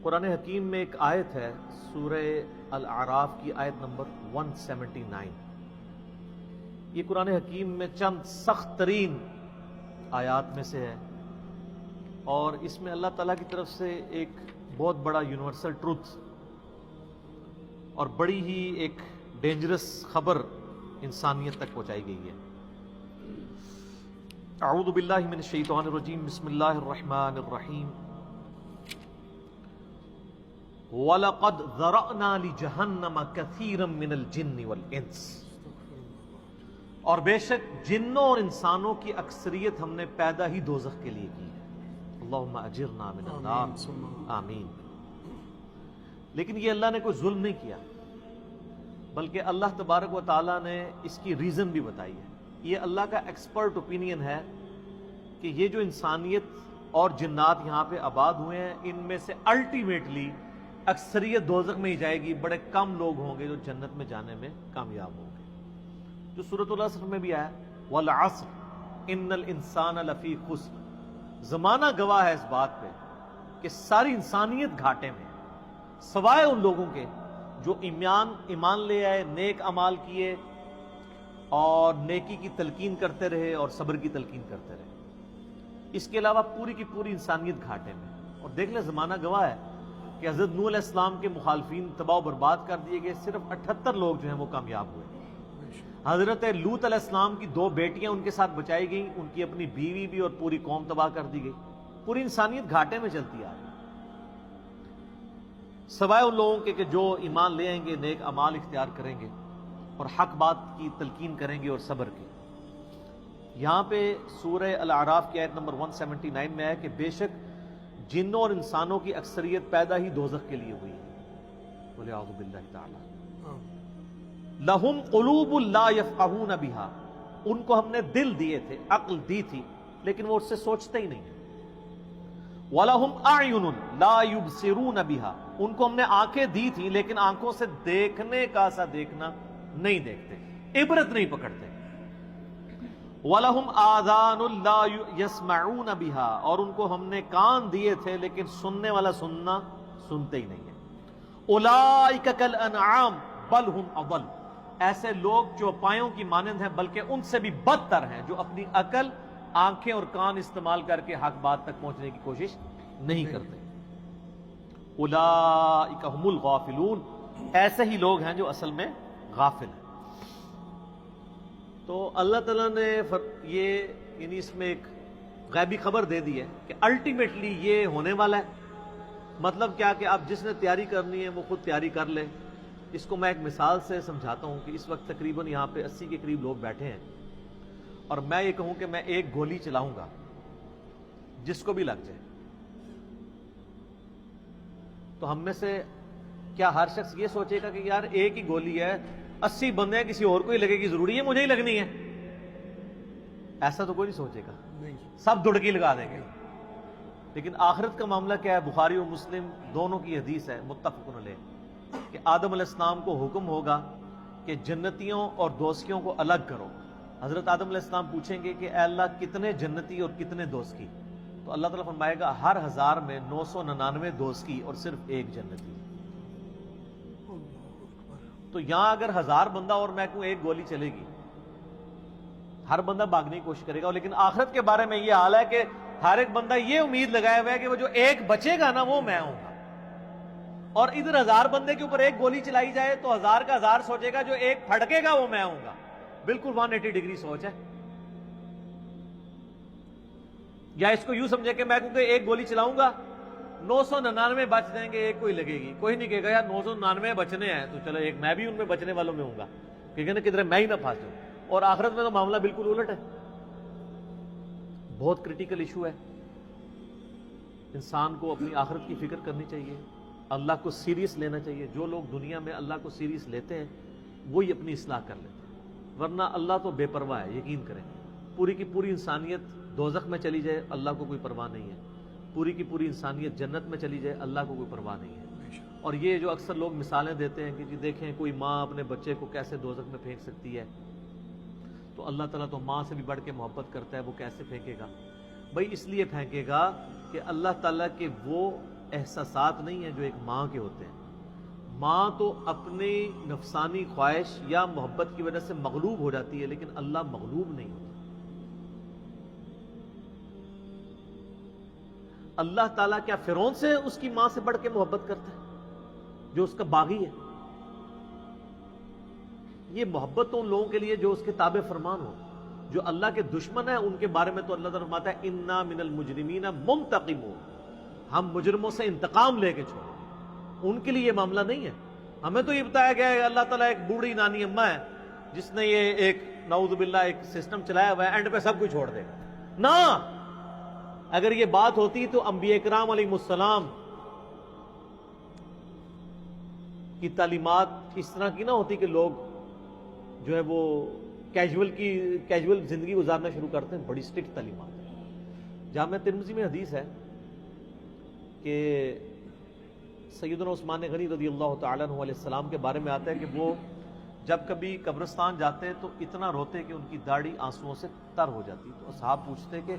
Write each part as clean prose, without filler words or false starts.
قرآن حکیم میں ایک آیت ہے سورہ الاعراف کی آیت نمبر 179. یہ قرآن حکیم میں چند سخت ترین آیات میں سے ہے، اور اس میں اللہ تعالیٰ کی طرف سے ایک بہت بڑا یونیورسل ٹروتھ اور بڑی ہی ایک ڈینجرس خبر انسانیت تک پہنچائی گئی ہے. اعوذ باللہ من الشیطان الرجیم، بسم اللہ الرحمن الرحیم. وَلَقَدْ ذَرَأْنَا لِجَهَنَّمَ كَثِيرًا مِنَ الْجِنِّ وَالْإِنسِ، اور بے شک جنوں اور انسانوں کی اکثریت ہم نے پیدا ہی دوزخ کے لیے کی ہے. اللہم اجرنا من النار، آمین. لیکن یہ اللہ نے کوئی ظلم نہیں کیا، بلکہ اللہ تبارک و تعالیٰ نے اس کی ریزن بھی بتائی ہے. یہ اللہ کا ایکسپرٹ اوپینین ہے کہ یہ جو انسانیت اور جنات یہاں پہ آباد ہوئے ہیں، ان میں سے الٹیمیٹلی اکثریت دوزخ میں ہی جائے گی. بڑے کم لوگ ہوں گے جو جنت میں جانے میں کامیاب ہوں گے. جو سورۃ العصر میں بھی آیا وَالْعَصْرِ إِنَّ الْإِنسَانَ لَفِي خُسْرٍ، زمانہ گواہ ہے اس بات پہ کہ ساری انسانیت گھاٹے میں، سوائے ان لوگوں کے جو ایمان لے آئے، نیک اعمال کیے اور نیکی کی تلقین کرتے رہے اور صبر کی تلقین کرتے رہے. اس کے علاوہ پوری کی پوری انسانیت گھاٹے میں. اور دیکھ لیں زمانہ گواہ ہے کہ حضرت نوح علیہ السلام کے مخالفین تباہ و برباد کر دیے گئے، صرف 78 لوگ جو ہیں وہ کامیاب ہوئے. حضرت لوط علیہ السلام کی 2 بیٹیاں ان کے ساتھ بچائی گئیں، ان کی اپنی بیوی بھی اور پوری قوم تباہ کر دی گئی. پوری انسانیت گھاٹے میں چلتی آ رہی، سوائے ان لوگوں کے کہ جو ایمان لے آئیں گے، نیک اعمال اختیار کریں گے اور حق بات کی تلقین کریں گے اور صبر کی. یہاں پہ سورہ الاعراف کی آیت نمبر 179 میں ہے کہ بے شک جنوں اور انسانوں کی اکثریت پیدا ہی دوزخ کے لیے ہوئی ہے. بولے اعوذ باللہ تعالی. لہم قلوب لا یفقہون بہا، ان کو ہم نے دل دیے تھے، عقل دی تھی، لیکن وہ اس سے سوچتے ہی نہیں. وَلَهُمْ أَعْيُنٌ لَا يُبْصِرُونَ بِهَا، ان کو ہم نے آنکھیں دی تھی لیکن آنکھوں سے دیکھنے کا سا دیکھنا نہیں دیکھتے، عبرت نہیں پکڑتے. وَلَهُمْ آذَانٌ لَا يَسْمَعُونَ بِهَا، اور ان کو ہم نے کان دیے تھے لیکن سننے والا سننا سنتے ہی نہیں ہے. أُولَئِكَ كَالْأَنْعَامِ بَلْ هُمْ أَضَلُّ، ایسے لوگ چوپایوں کی مانند ہیں بلکہ ان سے بھی بدتر ہیں، جو اپنی عقل، آنکھیں اور کان استعمال کر کے حق بات تک پہنچنے کی کوشش نہیں کرتے. اولئک هم الغافلون، ایسے ہی لوگ ہیں جو اصل میں غافل ہیں. تو اللہ تعالیٰ نے یعنی اس میں ایک غیبی خبر دے دی ہے کہ الٹیمیٹلی یہ ہونے والا ہے. مطلب کیا کہ اب جس نے تیاری کرنی ہے وہ خود تیاری کر لے. اس کو میں ایک مثال سے سمجھاتا ہوں کہ اس وقت تقریباً یہاں پہ 80 کے قریب لوگ بیٹھے ہیں، اور میں یہ کہوں کہ میں ایک گولی چلاؤں گا جس کو بھی لگ جائے، تو ہم میں سے کیا ہر شخص یہ سوچے گا کہ یار ایک ہی گولی ہے، 80 بندے ہیں، کسی اور کو ہی لگے گی، ضروری ہے مجھے ہی لگنی ہے؟ ایسا تو کوئی نہیں سوچے گا، سب دڑکی لگا دیں گے. لیکن آخرت کا معاملہ کیا ہے؟ بخاری و مسلم دونوں کی حدیث ہے متفق علیہ کہ آدم علیہ السلام کو حکم ہوگا کہ جنتیوں اور دوزخیوں کو الگ کرو. حضرت آدم علیہ السلام پوچھیں گے کہ اے اللہ کتنے جنتی اور کتنے دوزخی؟ تو اللہ تعالیٰ فرمائے گا ہر 1000 میں 999 دوزخی اور صرف 1 جنتی. تو یہاں اگر 1000 بندہ اور میں کہوں ایک گولی چلے گی، ہر بندہ بھاگنے کی کوشش کرے گا. لیکن آخرت کے بارے میں یہ حال ہے کہ ہر ایک بندہ یہ امید لگایا ہوا ہے کہ وہ جو ایک بچے گا نا وہ میں ہوں گا. اور ادھر 1000 بندے کے اوپر ایک گولی چلائی جائے تو 1000 کا 1000 سوچے گا جو ایک پھڑکے گا وہ میں ہوں گا. بالکل 180 ڈگری سوچ ہے. یا اس کو یوں سمجھے کہ میں کیونکہ ایک گولی چلاؤں گا 999 بچ جائیں گے، ایک کوئی لگے گی. کوئی نہیں کہے گا یار 999 بچنے ہیں تو چلو ایک میں بھی ان میں بچنے والوں میں ہوں گا، کہے نا کدھر میں ہی نہ پھنس جاؤں. اور آخرت میں تو معاملہ بالکل الٹ ہے. بہت کریٹیکل ایشو ہے. انسان کو اپنی آخرت کی فکر کرنی چاہیے، اللہ کو سیریس لینا چاہیے. جو لوگ دنیا میں اللہ کو سیریس لیتے ہیں وہی اپنی اصلاح کر لیتے ہیں، ورنہ اللہ تو بے پرواہ ہے. یقین کریں پوری کی پوری انسانیت دوزخ میں چلی جائے اللہ کو کوئی پرواہ نہیں ہے، پوری کی پوری انسانیت جنت میں چلی جائے اللہ کو کوئی پرواہ نہیں ہے. اور یہ جو اکثر لوگ مثالیں دیتے ہیں کہ جی دیکھیں کوئی ماں اپنے بچے کو کیسے دوزخ میں پھینک سکتی ہے، تو اللہ تعالیٰ تو ماں سے بھی بڑھ کے محبت کرتا ہے، وہ کیسے پھینکے گا؟ بھائی اس لیے پھینکے گا کہ اللہ تعالیٰ کے وہ احساسات نہیں ہیں جو ایک ماں کے ہوتے ہیں. ماں تو اپنی نفسانی خواہش یا محبت کی وجہ سے مغلوب ہو جاتی ہے، لیکن اللہ مغلوب نہیں ہوتا. اللہ تعالیٰ کیا فرعون سے اس کی ماں سے بڑھ کے محبت کرتا ہے جو اس کا باغی ہے؟ یہ محبت تو ان لوگوں کے لیے جو اس کے تابع فرمان ہو. جو اللہ کے دشمن ہیں ان کے بارے میں تو اللہ تعالیٰ فرماتا ہے انا من المجرمین منتقمون، ہم مجرموں سے انتقام لے کے چھوڑیں. ان کے لیے یہ معاملہ نہیں ہے. ہمیں تو یہ بتایا گیا ہے اللہ تعالیٰ ایک بوڑھی نانی اماں ہے جس نے یہ ایک نعوذ باللہ ایک سسٹم چلایا ہوا ہے، اینڈ پہ سب کچھ چھوڑ دے گا. نہ، اگر یہ بات ہوتی تو انبیاء کرام علیہ السلام کی تعلیمات اس طرح کی نہ ہوتی کہ لوگ جو ہے وہ کیجول زندگی گزارنا شروع کرتے ہیں. بڑی سٹرکٹ تعلیمات ہے. جامعہ ترمذی میں حدیث ہے کہ سیدنا عثمان غنی رضی اللہ تعالیٰ عنہ علیہ السلام کے بارے میں آتا ہے کہ وہ جب کبھی قبرستان جاتے تو اتنا روتے کہ ان کی داڑھی آنسوؤں سے تر ہو جاتی. تو اصحاب پوچھتے کہ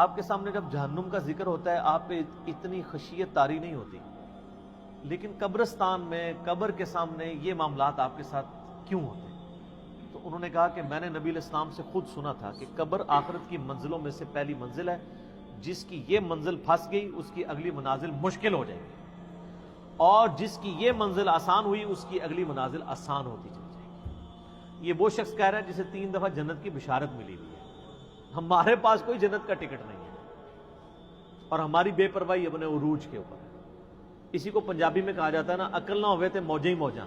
آپ کے سامنے جب جہنم کا ذکر ہوتا ہے آپ پہ اتنی خشیت طاری نہیں ہوتی، لیکن قبرستان میں قبر کے سامنے یہ معاملات آپ کے ساتھ کیوں ہوتے ہیں؟ تو انہوں نے کہا کہ میں نے نبی علیہ السلام سے خود سنا تھا کہ قبر آخرت کی منزلوں میں سے پہلی منزل ہے، جس کی یہ منزل پھنس گئی اس کی اگلی منازل مشکل ہو جائے گی، اور جس کی یہ منزل آسان ہوئی اس کی اگلی منازل آسان ہوتی چلی جائے گی. یہ وہ شخص کہہ رہا ہے جسے 3 دفعہ جنت کی بشارت ملی ہوئی ہے. ہمارے پاس کوئی جنت کا ٹکٹ نہیں ہے اور ہماری بے پرواہی اپنے عروج کے اوپر ہے. اسی کو پنجابی میں کہا جاتا ہے نا، عقل نہ ہوئے تے موجیں ہی موجاں،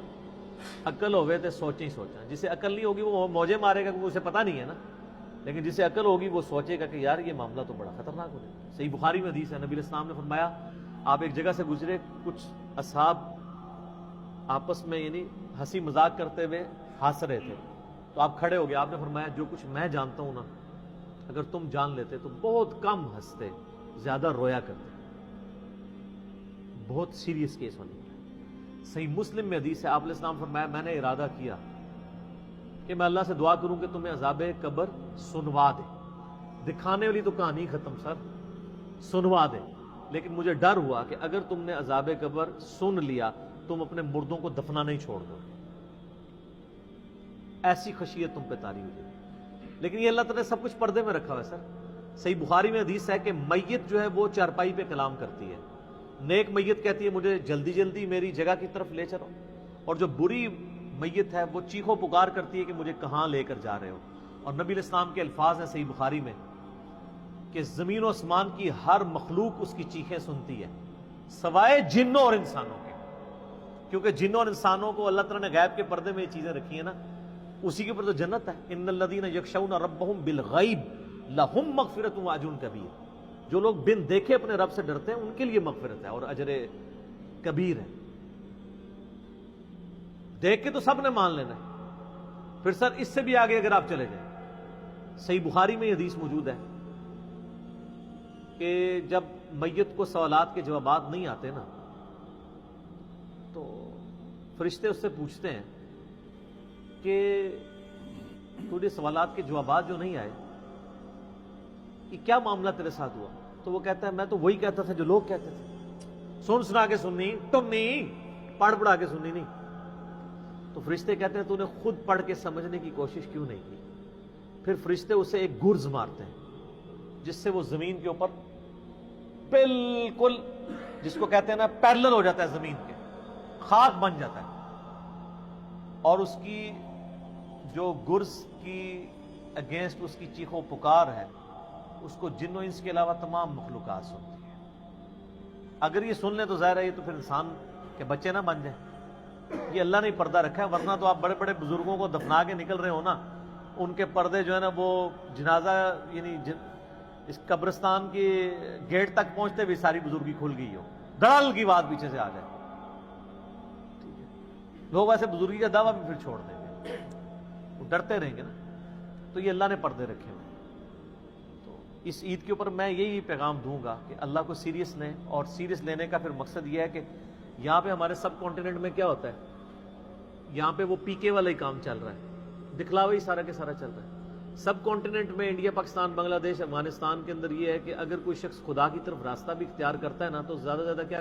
عقل ہوئے تے سوچیں ہی سوچاں. جسے عقل نہیں ہوگی وہ موجیں مارے گا کیونکہ اسے پتہ نہیں ہے نا، لیکن جسے عقل ہوگی وہ سوچے گا کہ یار یہ معاملہ تو بڑا خطرناک ہو جائے. صحیح بخاری میں حدیث ہے، نبی علیہ السلام نے فرمایا آپ ایک جگہ سے گزرے، کچھ اصحاب آپس میں یعنی ہنسی مذاق کرتے ہوئے ہنس رہے تھے، تو آپ کھڑے ہو گئے. آپ نے فرمایا جو کچھ میں جانتا ہوں نا اگر تم جان لیتے تو بہت کم ہنستے، زیادہ رویا کرتے. بہت سیریس کیس ہونے والا. صحیح مسلم میں حدیث ہے، آپ علیہ السلام فرمایا میں نے ارادہ کیا کہ میں اللہ سے دعا کروں کہ تمہیں عذاب قبر سنوا دے. دکھانے والی تو کہانی ختم سر، سنوا دے. لیکن مجھے ڈر ہوا کہ اگر تم نے عذاب قبر سن لیا تم اپنے مردوں کو دفنا نہیں چھوڑ دو، ایسی خشیت تم پہ طاری ہو جائے. لیکن یہ اللہ تعالیٰ نے سب کچھ پردے میں رکھا ہوا ہے سر. صحیح بخاری میں حدیث ہے کہ میت جو ہے وہ چارپائی پہ کلام کرتی ہے. نیک میت کہتی ہے مجھے جلدی جلدی میری جگہ کی طرف لے چلو، اور جو بری میت ہے وہ چیخو پکار کرتی ہے کہ مجھے کہاں لے کر جا رہے ہو. اور نبی علیہ السلام کے الفاظ ہیں صحیح بخاری میں کہ زمین و آسمان کی ہر مخلوق اس کی چیخیں سنتی ہے سوائے جنوں اور انسانوں کے، کیونکہ جنوں اور انسانوں کو اللہ تعالیٰ نے غیب کے پردے میں یہ چیزیں رکھی ہیں نا، اسی کے اوپر تو جنت ہے. ان الذین یخشون ربہم بالغیب لہم مغفرۃ واجر کبیر. جو لوگ بن دیکھے اپنے رب سے ڈرتے ہیں ان کے لیے مغفرت ہے اور اجر کبیر ہے. دیکھ کے تو سب نے مان لینا ہے، پھر سر اس سے بھی آگے اگر آپ چلے جائیں صحیح بخاری میں یہ حدیث موجود ہے کہ جب میت کو سوالات کے جوابات نہیں آتے نا تو فرشتے اس سے پوچھتے ہیں کہ تجھے سوالات کے جوابات جو نہیں آئے یہ کیا معاملہ تیرے ساتھ ہوا؟ تو وہ کہتا ہے میں تو وہی کہتا تھا جو لوگ کہتے تھے، سن سنا کے سننی تم نہیں، پڑھ پڑھا کے سننی نہیں. تو فرشتے کہتے ہیں تو نے خود پڑھ کے سمجھنے کی کوشش کیوں نہیں کی؟ پھر فرشتے اسے ایک گرز مارتے ہیں جس سے وہ زمین کے اوپر بالکل جس کو کہتے ہیں نا پیرلل ہو جاتا ہے، زمین کے خاک بن جاتا ہے. اور اس کی جو گرز کی اگینسٹ اس کی چیخو پکار ہے اس کو جن و انس کے علاوہ تمام مخلوقات سنتی ہیں. اگر یہ سن لیں تو ظاہر ہے یہ تو پھر انسان کے بچے نہ بن جائیں. یہ اللہ نے پردہ رکھا ہے، ورنہ تو آپ بڑے بڑے بزرگوں کو دفنا کے نکل رہے ہو نا، ان کے پردے جو ہے نا وہ جنازہ یعنی اس قبرستان کے گیٹ تک پہنچتے بھی ساری بزرگی کھل گئی ہو، دڑل کی بات پیچھے سے آ جائے. لوگ ایسے بزرگی کا دعویٰ بھی پھر چھوڑ دیں گے، وہ ڈرتے رہیں گے نا. تو یہ اللہ نے پردے رکھے ہوئے. تو اس عید کے اوپر میں یہی پیغام دوں گا کہ اللہ کو سیریس لیں، اور سیریس لینے کا پھر مقصد یہ ہے کہ یہاں پہ ہمارے سب کانٹیننٹ میں کیا ہوتا ہے، یہاں پہ وہ پی کے والا ہی کام چل رہا ہے، دکھلاوا ہی سارا کے سارا چل رہا ہے. سب کانٹیننٹ میں انڈیا، پاکستان، بنگلہ دیش، افغانستان کے اندر یہ ہے کہ اگر کوئی شخص خدا کی طرف راستہ بھی اختیار کرتا ہے نا تو زیادہ کیا